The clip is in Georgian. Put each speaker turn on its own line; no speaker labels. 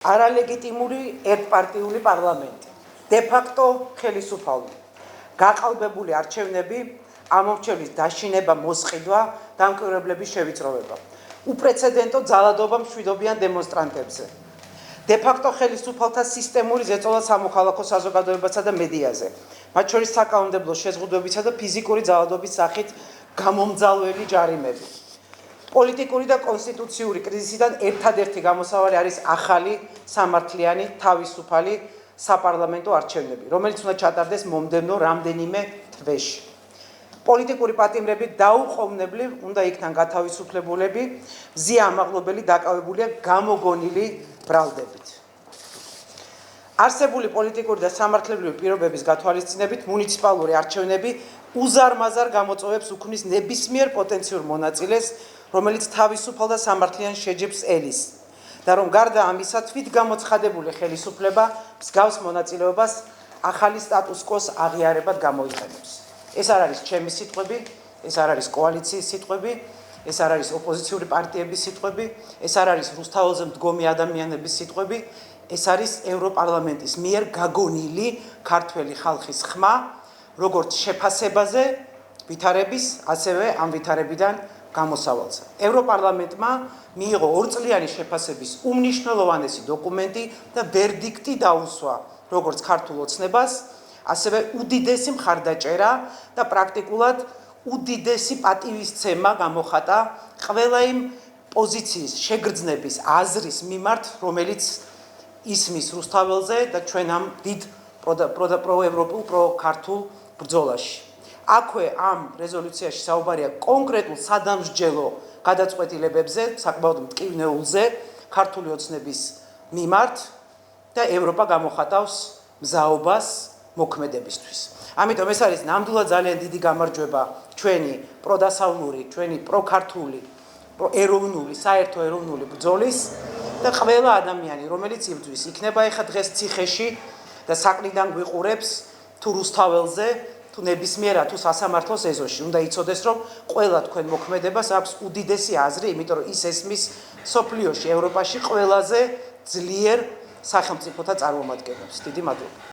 არალეგიტიმური ერთპარტიული პარლამენტი, დე-ფაქტო ხელისუფალობა, გაყალბებული არჩევნები, ამორჩევლის დაშინება, მოსყიდვა, დამკვირვებლების შევიწროვება, უპრეცედენტო ძალადობა მშვიდობიან დემონსტრანტებზე, დე-ფაქტო ხელისუფალთა სისტემური ზეწოლა სამოქალაქო საზოგადოებასა და მედიაზე, მათ შორის საკანონმდებლო შეზღუდვებისა და ფიზიკური ძალადობის სახით გამომძალველი ჯარიმები. პოლიტიკური და კონსტიტუციური კრიზისიდან ერთადერთი გამოსავალი არის ახალი სამართლიანი თავისუფალი საპარლამენტო არჩევნები, რომელიც უნდა ჩატარდეს მომდევნო რამდენიმე თვეში. პოლიტიკური პატიმრები დაუყოვნებლივ უნდა იქნან გათავისუფლებულები, მზია ამაღლობელი დაკავებულია გამოგონილი ბრალდებით. არსებული პოლიტიკური და სამართლებრივი პირობების გათვალისწინებით მუნიციპალური არჩევნები უზარმაზარ გამოწვევებს უქმნის ნებისმიერ პოტენციურ მონაწილეს, რომელიც თავისუფალ და სამართლიან შეჯიბრს ელის და რომ გარდა ამისა თვითგამოცხადებული ხელისუფლება მსგავს მონაწილეობას ახალი სტატუს-კვოს აღიარებად გამოიყენებს. ეს არ არის ჩემი სიტყვები, ეს არ არის კოალიციის სიტყვები, ეს არ არის ოპოზიციური პარტიების სიტყვები, ეს არ არის რუსთაველზე მდგომი ადამიანების სიტყვები, ეს არის ევროპარლამენტის მიერ გაგონილი ქართველი ხალხის ხმა, როგორც შეფასებაზე ვითარების, ასევე ამ ვითარებიდან გამოსავალზე. ევროპარლამენტმა მიიღო ორწლიანი შეფასების უმნიშვნელოვანესი დოკუმენტი და ვერდიქტი დაუსვა როგორც ქართულ ოცნებას, ასევე უდიდესი მხარდაჭერა და პრაქტიკულად უდიდესი პატივისცემა გამოხატა ყველა იმ პოზიციის შეგრძნების აზრის მიმართ, რომელიც ისმის რუსთაველზე და ჩვენ ამ დიდ პროევროპულ, პროქართულ ბრძოლაში. აქვე ამ რეზოლუციაში საუბარია კონკრეტულ სადამსჯელო გადაწყვეტილებებზე, საკმაოდ მტკივნეულზე ქართული ოცნების მიმართ და ევროპა გამოხატავს მზაობას მოქმედებისთვის. ამიტომ ეს არის ნამდვილად ძალიან დიდი გამარჯვება ჩვენი პროდასავლური, ჩვენი პროქართული, ეროვნული, საერთო ეროვნული ბრძოლის და ყველა ადამიანი, რომელიც იბრძვის, იქნება ეხა დღეს ციხეში და საყრდიდან გვიყურებს თუ რუსთაველზე, თუ ნებისმიერად თუ სასამართლოს ეზოში. უნდა იცოდეს, რომ ყველა თქვენ მოქმედებას აქვს უდიდესი აზრი, იმიტომ რომ ის ესმის მსოფლიოში, ევროპაში ყველაზე ძლიერ სახელმწიფოთა წარმომადგენლებს. დიდი მადლობა.